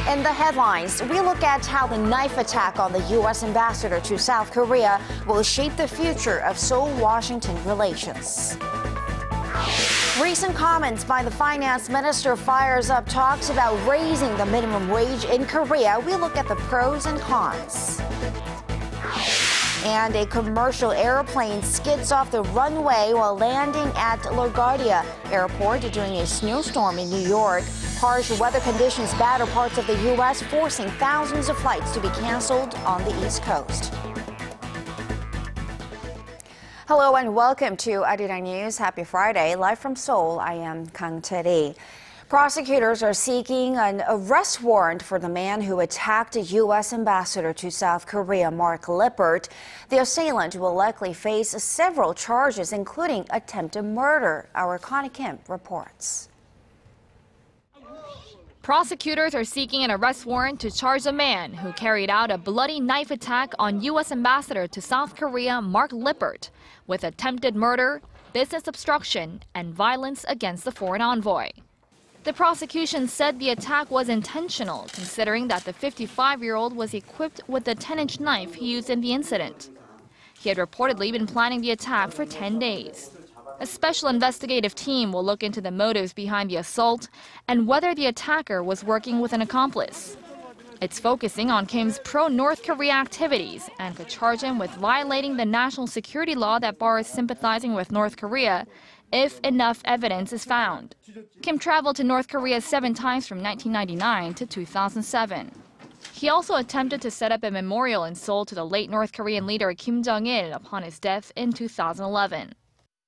In the headlines, we look at how the knife attack on the U.S. ambassador to South Korea will shape the future of Seoul-Washington relations. Recent comments by the finance minister fires up talks about raising the minimum wage in Korea. We look at the pros and cons. And a commercial airplane skids off the runway while landing at LaGuardia Airport during a snowstorm in New York. Harsh weather conditions batter parts of the U.S., forcing thousands of flights to be canceled on the East Coast. Hello and welcome to ARIRANG News. Happy Friday. Live from Seoul, I am Kang Chery. Prosecutors are seeking an arrest warrant for the man who attacked a U.S. ambassador to South Korea, Mark Lippert. The assailant will likely face several charges, including attempted murder. Our Connie Kim reports. Prosecutors are seeking an arrest warrant to charge a man who carried out a bloody knife attack on U.S. ambassador to South Korea, Mark Lippert, with attempted murder, business obstruction, and violence against the foreign envoy. The prosecution said the attack was intentional, considering that the 55-year-old was equipped with the 10-inch knife he used in the incident. He had reportedly been planning the attack for 10 days. A special investigative team will look into the motives behind the assault and whether the attacker was working with an accomplice. It's focusing on Kim's pro-North Korea activities and could charge him with violating the national security law that bars sympathizing with North Korea if enough evidence is found. Kim traveled to North Korea 7 times from 1999 to 2007. He also attempted to set up a memorial in Seoul to the late North Korean leader Kim Jong-il upon his death in 2011.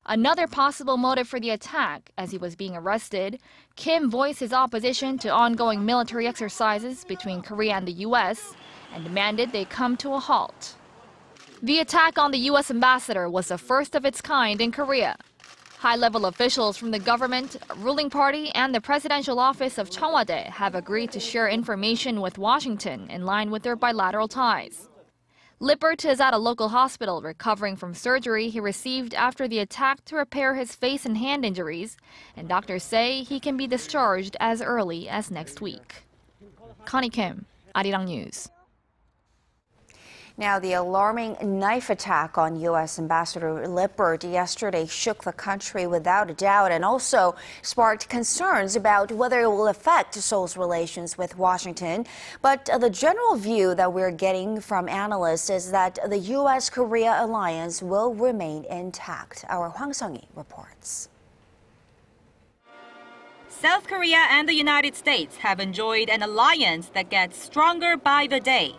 Another possible motive for the attack, as he was being arrested, Kim voiced his opposition to ongoing military exercises between Korea and the U.S. and demanded they come to a halt. The attack on the U.S. ambassador was the first of its kind in Korea. High-level officials from the government, ruling party, and the presidential office of Cheongwade have agreed to share information with Washington in line with their bilateral ties. Lippert is at a local hospital recovering from surgery he received after the attack to repair his face and hand injuries, and doctors say he can be discharged as early as next week. Connie Kim, ARIRANG News. Now, the alarming knife attack on U.S. Ambassador Lippert yesterday shook the country without a doubt and also sparked concerns about whether it will affect Seoul's relations with Washington. But the general view that we're getting from analysts is that the U.S.-Korea alliance will remain intact. Our Hwang Sung-hee reports. South Korea and the United States have enjoyed an alliance that gets stronger by the day.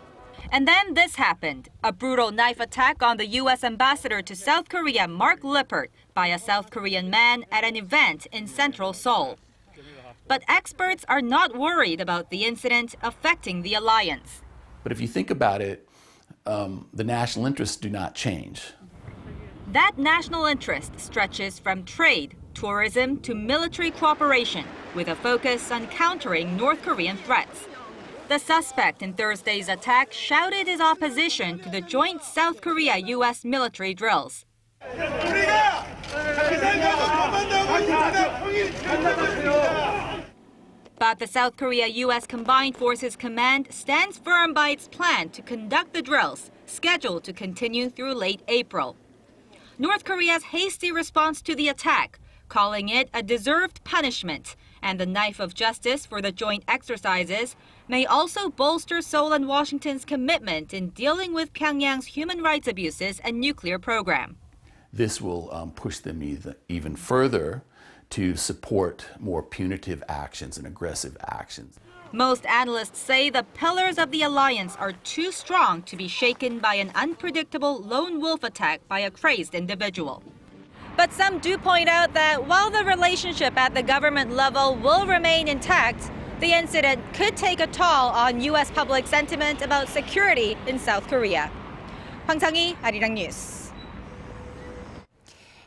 And then this happened, a brutal knife attack on the U.S. ambassador to South Korea, Mark Lippert, by a South Korean man at an event in central Seoul. But experts are not worried about the incident affecting the alliance. But if you think about it, the national interests do not change. That national interest stretches from trade, tourism to military cooperation, with a focus on countering North Korean threats. The suspect in Thursday's attack shouted his opposition to the joint South Korea-U.S. military drills. But the South Korea-U.S. Combined Forces Command stands firm by its plan to conduct the drills, scheduled to continue through late April. North Korea's hasty response to the attack, calling it a deserved punishment, and the knife of justice for the joint exercises, may also bolster Seoul and Washington's commitment in dealing with Pyongyang's human rights abuses and nuclear program. This will push them even further to support more punitive actions and aggressive actions. Most analysts say the pillars of the alliance are too strong to be shaken by an unpredictable lone wolf attack by a crazed individual. But some do point out that while the relationship at the government level will remain intact, the incident could take a toll on U.S. public sentiment about security in South Korea. Hwang Sung-hee, ARIRANG News.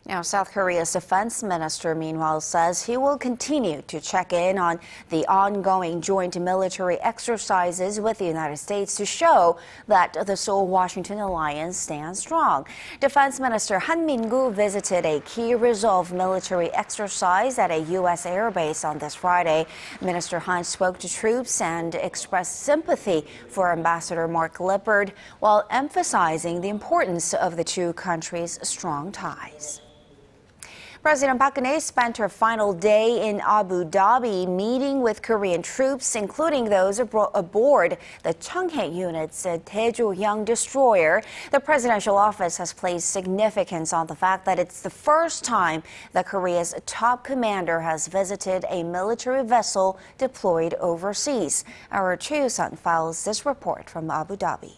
Now, South Korea's defense minister, meanwhile, says he will continue to check in on the ongoing joint military exercises with the United States to show that the Seoul-Washington alliance stands strong. Defense Minister Han Min-gu visited a key resolve military exercise at a U.S. airbase on this Friday. Minister Han spoke to troops and expressed sympathy for Ambassador Mark Lippert while emphasizing the importance of the two countries' strong ties. President Park Geun-hye spent her final day in Abu Dhabi meeting with Korean troops, including those aboard the Cheonghae unit's Daeju-hyang destroyer. The presidential office has placed significance on the fact that it's the first time that Korea's top commander has visited a military vessel deployed overseas. Our Choi Yoo-sun files this report from Abu Dhabi.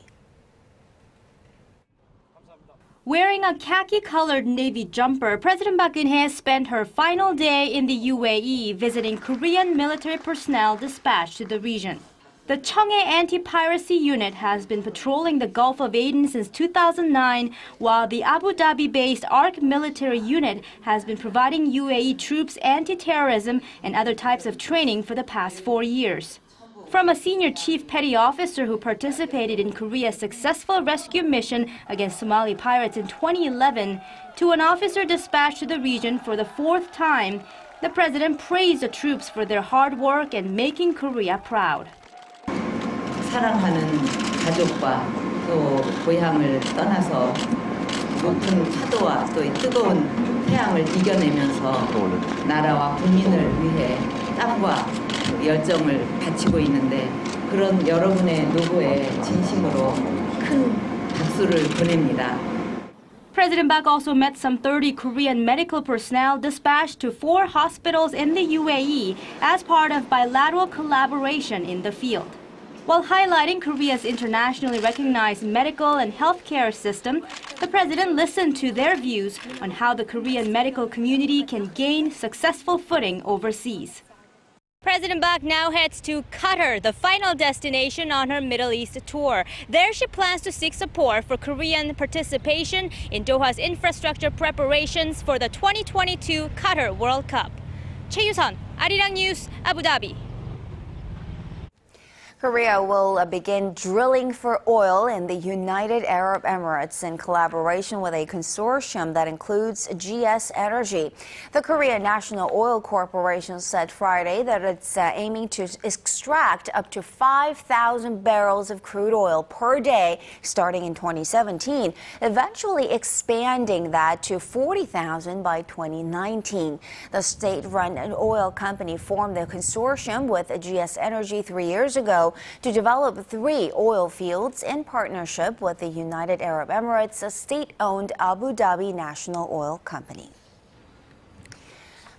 Wearing a khaki-colored navy jumper, President Park Geun-hye spent her final day in the UAE visiting Korean military personnel dispatched to the region. The Cheonghae anti-piracy unit has been patrolling the Gulf of Aden since 2009, while the Abu Dhabi-based ARC military unit has been providing UAE troops anti-terrorism and other types of training for the past 4 years. From a senior chief petty officer who participated in Korea's successful rescue mission against Somali pirates in 2011 to an officer dispatched to the region for the 4th time, the president praised the troops for their hard work and making Korea proud. 사랑하는 가족과 또 고향을 떠나서 높은 파도와 또 뜨거운 태양을 이겨내면서 나라와 국민을 위해 땀과 열정을 바치고 있는데 그런 여러분의 노고에 진심으로 큰 박수를 보냅니다. President Park also met some 30 Korean medical personnel dispatched to 4 hospitals in the UAE as part of bilateral collaboration in the field. While highlighting Korea's internationally recognized medical and healthcare system, the president listened to their views on how the Korean medical community can gain successful footing overseas. President Park now heads to Qatar, the final destination on her Middle East tour. There she plans to seek support for Korean participation in Doha's infrastructure preparations for the 2022 Qatar World Cup. Choi Yoo-sun, ARIRANG News, Abu Dhabi. Korea will begin drilling for oil in the United Arab Emirates in collaboration with a consortium that includes GS Energy. The Korea National Oil Corporation said Friday that it's aiming to extract up to 5,000 barrels of crude oil per day starting in 2017, eventually expanding that to 40,000 by 2019. The state-run oil company formed the consortium with GS Energy 3 years ago to develop 3 oil fields in partnership with the United Arab Emirates, a state-owned Abu Dhabi National Oil Company.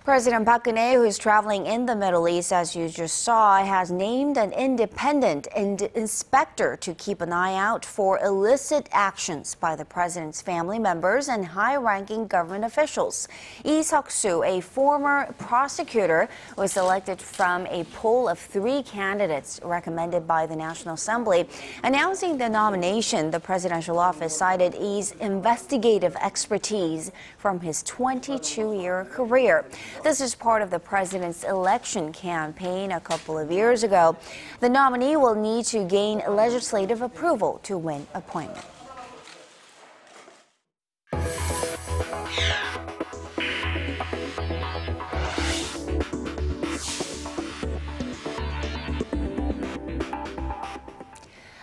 President Park Geun-hye, who is traveling in the Middle East, as you just saw, has named an independent inspector to keep an eye out for illicit actions by the president's family members and high-ranking government officials. Lee Seok-soo, a former prosecutor, was elected from a poll of 3 candidates recommended by the National Assembly. Announcing the nomination, the presidential office cited Lee's investigative expertise from his 22-year career. This is part of the president's election campaign a couple of years ago. The nominee will need to gain legislative approval to win appointment.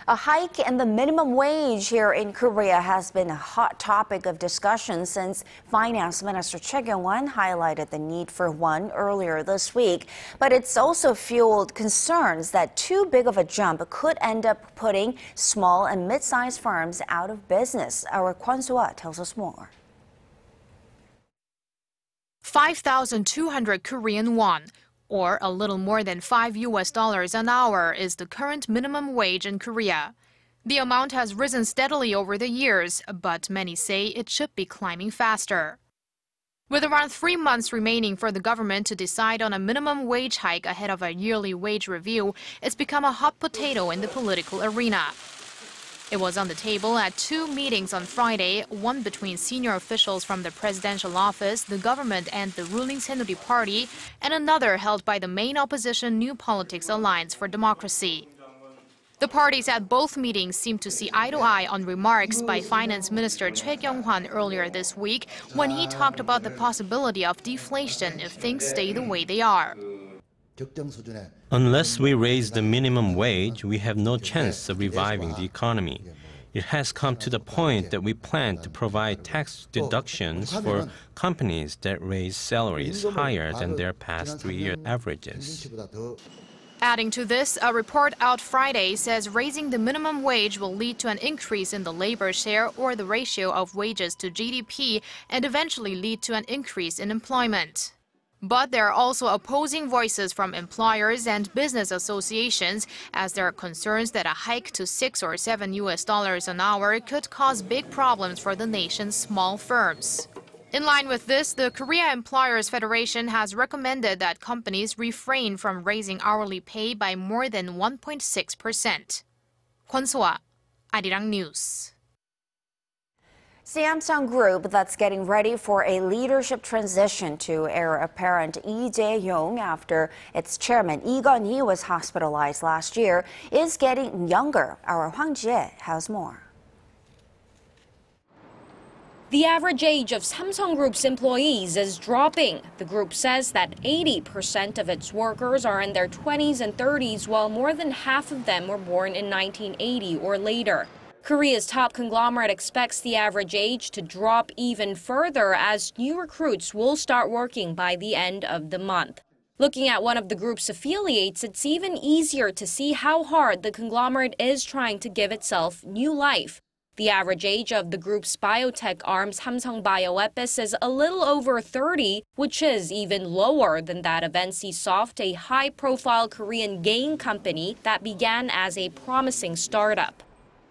A hike in the minimum wage here in Korea has been a hot topic of discussion since Finance Minister Choi Kyung-won highlighted the need for one earlier this week. But it's also fueled concerns that too big of a jump could end up putting small and mid-sized firms out of business. Our Kwon So-ah tells us more. 5,200 Korean won, or a little more than $5 an hour, is the current minimum wage in Korea. The amount has risen steadily over the years, but many say it should be climbing faster. With around 3 months remaining for the government to decide on a minimum wage hike ahead of a yearly wage review, it's become a hot potato in the political arena. It was on the table at two meetings on Friday, one between senior officials from the presidential office, the government, and the ruling Saenuri Party, and another held by the main opposition New Politics Alliance for Democracy. The parties at both meetings seemed to see eye to eye on remarks by Finance Minister Choi Kyung-hwan earlier this week when he talked about the possibility of deflation if things stay the way they are. Unless we raise the minimum wage, we have no chance of reviving the economy. It has come to the point that we plan to provide tax deductions for companies that raise salaries higher than their past 3-year averages. Adding to this, a report out Friday says raising the minimum wage will lead to an increase in the labor share or the ratio of wages to GDP and eventually lead to an increase in employment. But there are also opposing voices from employers and business associations, as there are concerns that a hike to $6 or $7 an hour could cause big problems for the nation's small firms. In line with this, the Korea Employers Federation has recommended that companies refrain from raising hourly pay by more than 1.6%. Kwon So-ah, ARIRANG News. Samsung Group, that's getting ready for a leadership transition to heir apparent Lee Jae-yong after its chairman Lee Gun-hee was hospitalized last year, is getting younger. Our Hwang Ji-hye has more. The average age of Samsung Group's employees is dropping. The group says that 80% of its workers are in their 20s and 30s, while more than half of them were born in 1980 or later. Korea's top conglomerate expects the average age to drop even further as new recruits will start working by the end of the month. Looking at one of the group's affiliates, it's even easier to see how hard the conglomerate is trying to give itself new life. The average age of the group's biotech arm Samsung Bioepis is a little over 30, which is even lower than that of NCSoft, a high-profile Korean game company that began as a promising startup.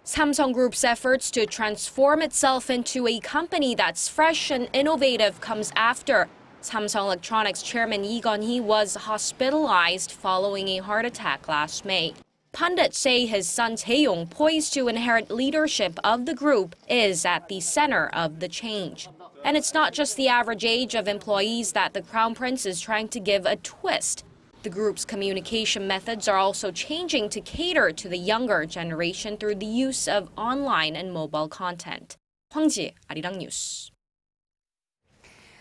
Samsung Group's efforts to transform itself into a company that's fresh and innovative comes after Samsung Electronics chairman Lee Gun-hee was hospitalized following a heart attack last May. Pundits say his son Tae-yong, poised to inherit leadership of the group, is at the center of the change. And it's not just the average age of employees that the Crown Prince is trying to give a twist. The group's communication methods are also changing to cater to the younger generation through the use of online and mobile content. Hwang Ji-hye, ARIRANG News.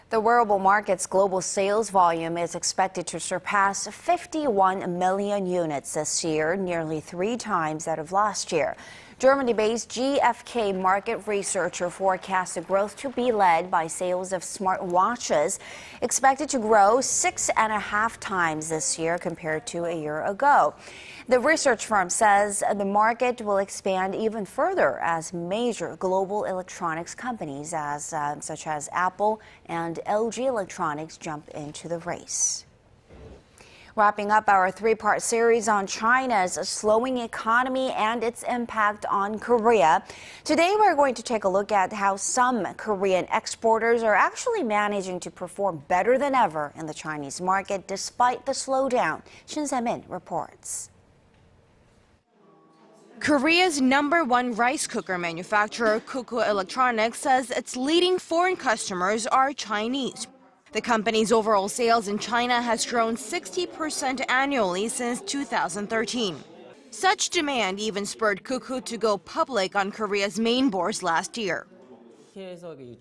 The wearable market's global sales volume is expected to surpass 51 million units this year, nearly 3 times that of last year. Germany-based GfK market researcher forecasts the growth to be led by sales of smartwatches, expected to grow 6.5 times this year compared to a year ago. The research firm says the market will expand even further as major global electronics companies such as Apple and LG Electronics jump into the race. Wrapping up our 3-part series on China's slowing economy and its impact on Korea. Today we're going to take a look at how some Korean exporters are actually managing to perform better than ever in the Chinese market despite the slowdown. Shin Se-min reports. Korea's #1 rice cooker manufacturer, Korea Electronics, says its leading foreign customers are Chinese. The company's overall sales in China has grown 60% annually since 2013. Such demand even spurred Kuku to go public on Korea's main bourse last year.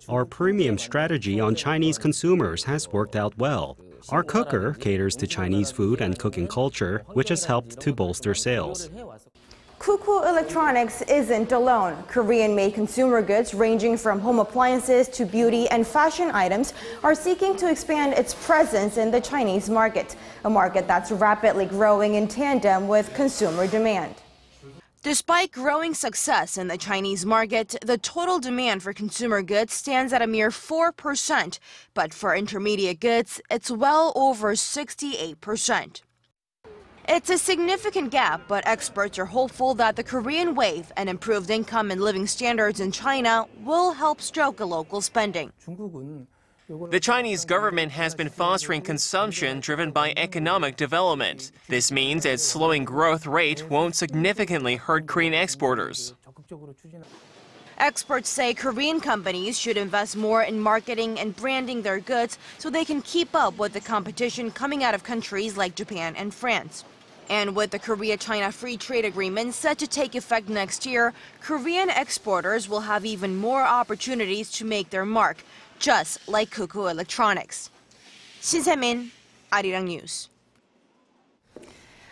Our premium strategy on Chinese consumers has worked out well. Our cooker caters to Chinese food and cooking culture, which has helped to bolster sales. Korea Electronics isn't alone. Korean-made consumer goods ranging from home appliances to beauty and fashion items are seeking to expand its presence in the Chinese market, a market that's rapidly growing in tandem with consumer demand. Despite growing success in the Chinese market, the total demand for consumer goods stands at a mere 4%, but for intermediate goods, it's well over 68%. It's a significant gap, but experts are hopeful that the Korean wave and improved income and living standards in China will help stoke local spending. The Chinese government has been fostering consumption driven by economic development. This means its slowing growth rate won't significantly hurt Korean exporters. Experts say Korean companies should invest more in marketing and branding their goods so they can keep up with the competition coming out of countries like Japan and France. And with the Korea-China Free Trade Agreement set to take effect next year, Korean exporters will have even more opportunities to make their mark, just like Korea Electronics. Shin Se-min, ARIRANG News.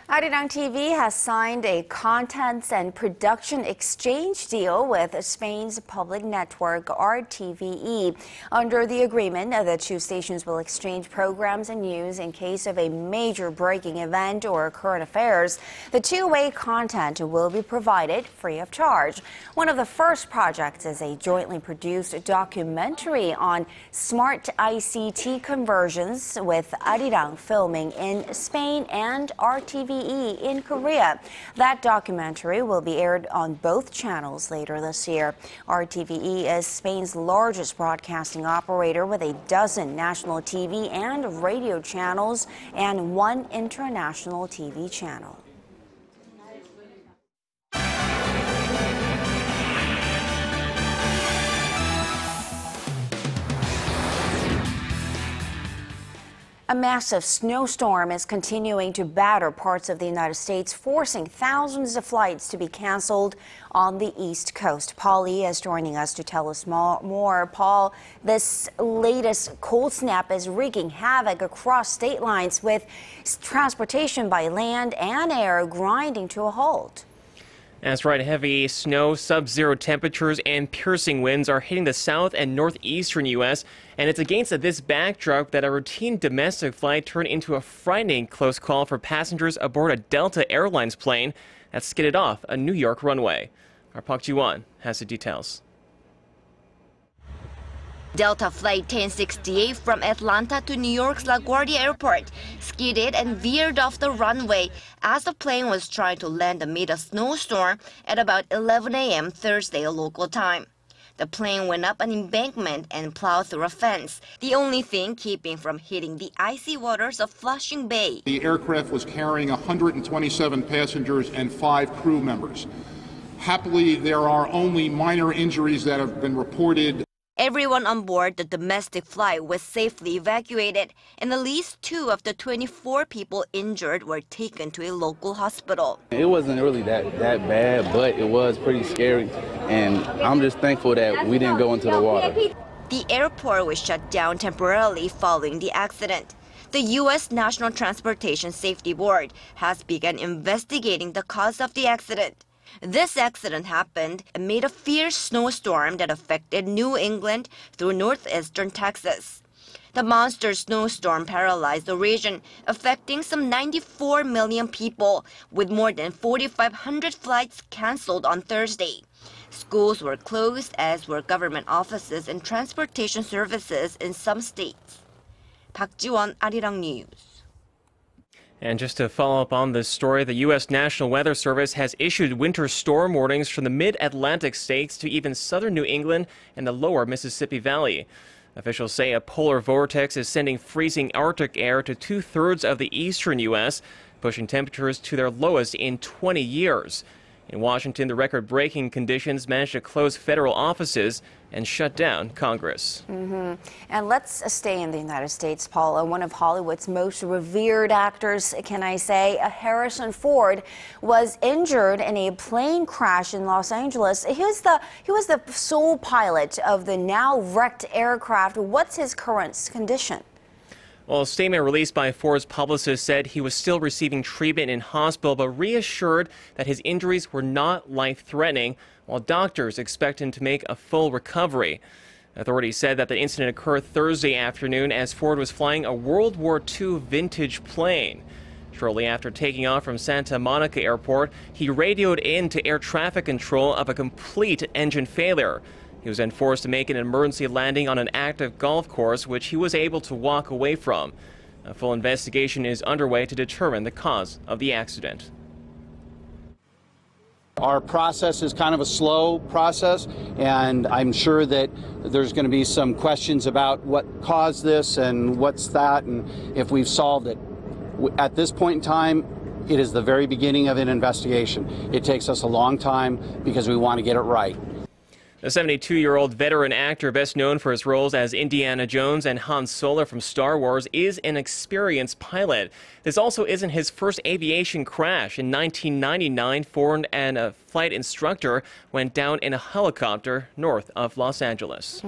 ARIRANG TV has signed a contents and production exchange deal with Spain's public network RTVE. Under the agreement, the two stations will exchange programs and news in case of a major breaking event or current affairs. The two-way content will be provided free of charge. One of the first projects is a jointly produced documentary on smart ICT conversions with ARIRANG filming in Spain and RTVE in Korea. That documentary will be aired on both channels later this year. RTVE is Spain's largest broadcasting operator with a dozen national TV and radio channels and one international TV channel. A massive snowstorm is continuing to batter parts of the United States, forcing thousands of flights to be canceled on the East Coast. Paul Lee is joining us to tell us more. Paul, this latest cold snap is wreaking havoc across state lines, with transportation by land and air grinding to a halt. That's right. Heavy snow, sub-zero temperatures, and piercing winds are hitting the south and northeastern U.S., and it's against this backdrop that a routine domestic flight turned into a frightening close call for passengers aboard a Delta Airlines plane that skidded off a New York runway. Our Park Ji-won has the details. Delta Flight 1068 from Atlanta to New York's LaGuardia Airport skidded and veered off the runway as the plane was trying to land amid a snowstorm at about 11 a.m. Thursday local time. The plane went up an embankment and plowed through a fence, the only thing keeping from hitting the icy waters of Flushing Bay. The aircraft was carrying 127 passengers and 5 crew members. Happily, there are only minor injuries that have been reported. Everyone on board the domestic flight was safely evacuated, and at least 2 of the 24 people injured were taken to a local hospital. It wasn't really that bad, but it was pretty scary, and I'm just thankful that we didn't go into the water. The airport was shut down temporarily following the accident. The U.S. National Transportation Safety Board has begun investigating the cause of the accident. This accident happened amid a fierce snowstorm that affected New England through northeastern Texas. The monster snowstorm paralyzed the region, affecting some 94 million people, with more than 4,500 flights canceled on Thursday. Schools were closed, as were government offices and transportation services in some states. Park Ji-won, ARIRANG News. And just to follow up on this story, the U.S. National Weather Service has issued winter storm warnings from the mid-Atlantic states to even southern New England and the lower Mississippi Valley. Officials say a polar vortex is sending freezing Arctic air to 2/3 of the eastern U.S., pushing temperatures to their lowest in 20 years. In Washington, the record-breaking conditions managed to close federal offices and shut down Congress. And let's stay in the United States, Paula. One of Hollywood's most revered actors, can I say, Harrison Ford, was injured in a plane crash in Los Angeles. He was the sole pilot of the now wrecked aircraft. What's his current condition? Well, a statement released by Ford's publicist said he was still receiving treatment in hospital, but reassured that his injuries were not life-threatening, while doctors expect him to make a full recovery. Authorities said that the incident occurred Thursday afternoon as Ford was flying a World War II vintage plane. Shortly after taking off from Santa Monica Airport, he radioed in to air traffic control of a complete engine failure. He was then forced to make an emergency landing on an active golf course, which he was able to walk away from. A full investigation is underway to determine the cause of the accident. Our process is kind of a slow process, and I'm sure that there's going to be some questions about what caused this and what's that and if we've solved it. At this point in time, It is the very beginning of an investigation. It takes us a long time because we want to get it right. The 72-year-old veteran actor, best known for his roles as Indiana Jones and Han Solo from Star Wars, is an experienced pilot. This also isn't his first aviation crash. In 1999, Ford and a flight instructor went down in a helicopter north of Los Angeles.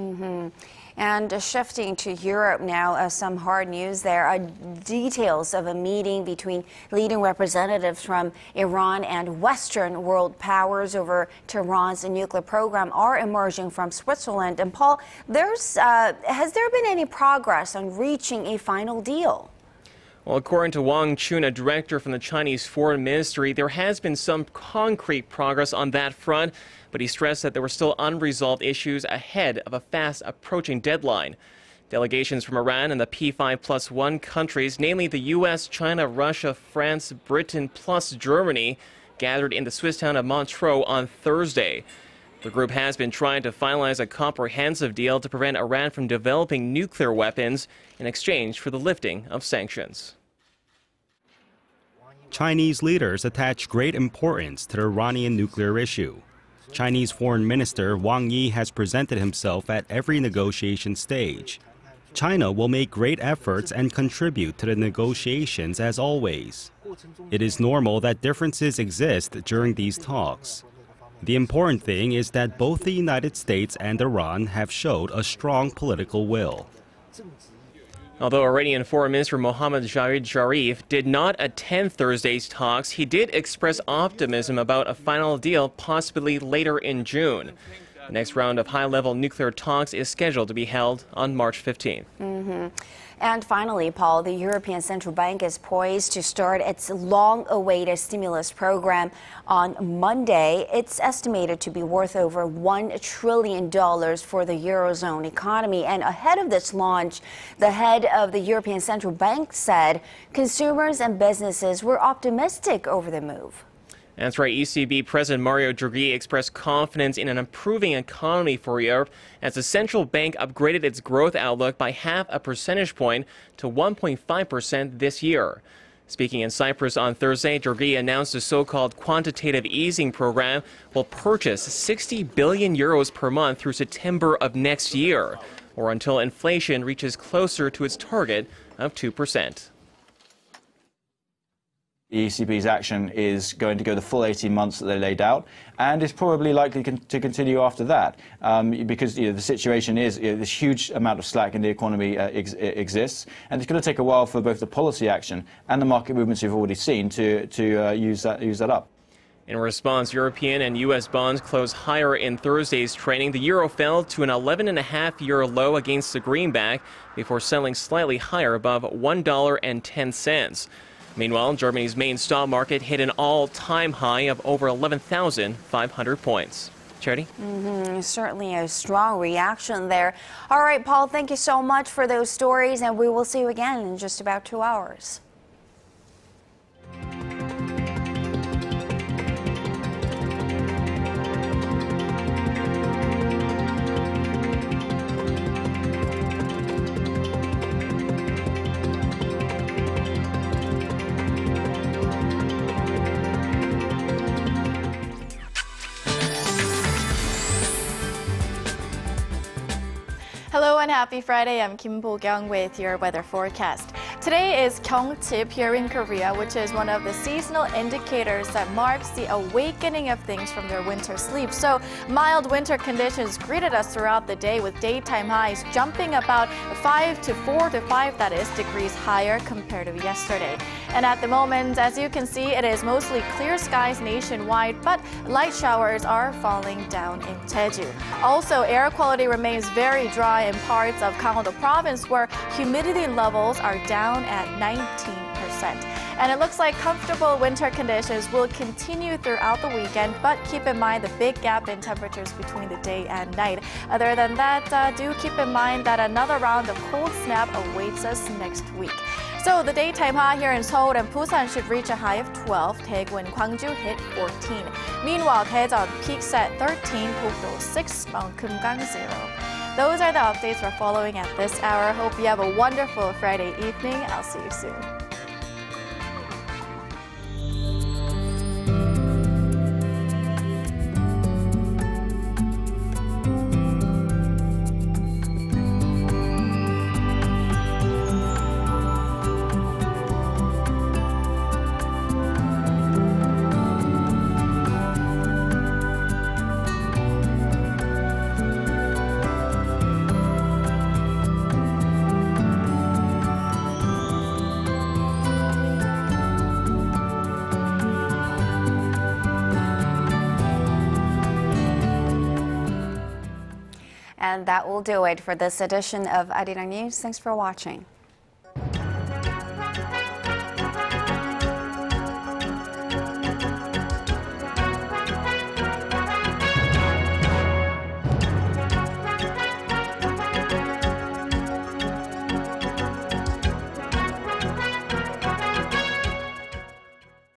And shifting to Europe now, some hard news there. Details of a meeting between leading representatives from Iran and Western world powers over Tehran's nuclear program are emerging from Switzerland. And Paul, has there been any progress on reaching a final deal? Well, according to Wang Chun, a director from the Chinese Foreign Ministry, there has been some concrete progress on that front, but he stressed that there were still unresolved issues ahead of a fast approaching deadline. Delegations from Iran and the P5+1 countries, namely the U.S., China, Russia, France, Britain, plus Germany, gathered in the Swiss town of Montreux on Thursday. The group has been trying to finalize a comprehensive deal to prevent Iran from developing nuclear weapons in exchange for the lifting of sanctions. Chinese leaders attach great importance to the Iranian nuclear issue. Chinese Foreign Minister Wang Yi has presented himself at every negotiation stage. China will make great efforts and contribute to the negotiations as always. It is normal that differences exist during these talks. The important thing is that both the United States and Iran have showed a strong political will. Although Iranian Foreign Minister Mohammad Javad Zarif did not attend Thursday's talks, he did express optimism about a final deal possibly later in June. The next round of high-level nuclear talks is scheduled to be held on March 15th. And finally, Paul, the European Central Bank is poised to start its long-awaited stimulus program on Monday. It's estimated to be worth over $1 trillion for the Eurozone economy. And ahead of this launch, the head of the European Central Bank said consumers and businesses were optimistic over the move. That's right. ECB President Mario Draghi expressed confidence in an improving economy for Europe as the central bank upgraded its growth outlook by ½ percentage point to 1.5% this year. Speaking in Cyprus on Thursday, Draghi announced the so-called quantitative easing program will purchase 60 billion euros per month through September of next year, or until inflation reaches closer to its target of 2%. The ECB's action is going to go the full 18 months that they laid out, and is probably likely to continue after that, because the situation is this huge amount of slack in the economy exists, and it's going to take a while for both the policy action and the market movements you've already seen to use that up. In response, European and U.S. bonds closed higher in Thursday's trading. The euro fell to an 11.5-year low against the greenback before selling slightly higher above $1.10. Meanwhile, Germany's main stock market hit an all-time high of over 11,500 points. Chery? Certainly a strong reaction there. All right, Paul, thank you so much for those stories, and we will see you again in just about 2 hours. Hello and happy Friday. I'm Kim Bo-kyung with your weather forecast. Today is Gyeongtip here in Korea, which is one of the seasonal indicators that marks the awakening of things from their winter sleep. So mild winter conditions greeted us throughout the day with daytime highs jumping about 4 to 5 degrees higher compared to yesterday. And at the moment, as you can see, it is mostly clear skies nationwide, but light showers are falling down in Jeju. Also, air quality remains very dry in parts of Gangwon-do province where humidity levels are down at 19%. And it looks like comfortable winter conditions will continue throughout the weekend, but keep in mind the big gap in temperatures between the day and night. Other than that, do keep in mind that another round of cold snap awaits us next week. So the daytime high here in Seoul and Busan should reach a high of 12. Daegu and Gwangju hit 14. Meanwhile, Daejeon peaks at 13, Bokdo 6, Mount Kumgang 0. Those are the updates we're following at this hour. Hope you have a wonderful Friday evening. I'll see you soon. And that will do it for this edition of ARIRANG News. Thanks for watching.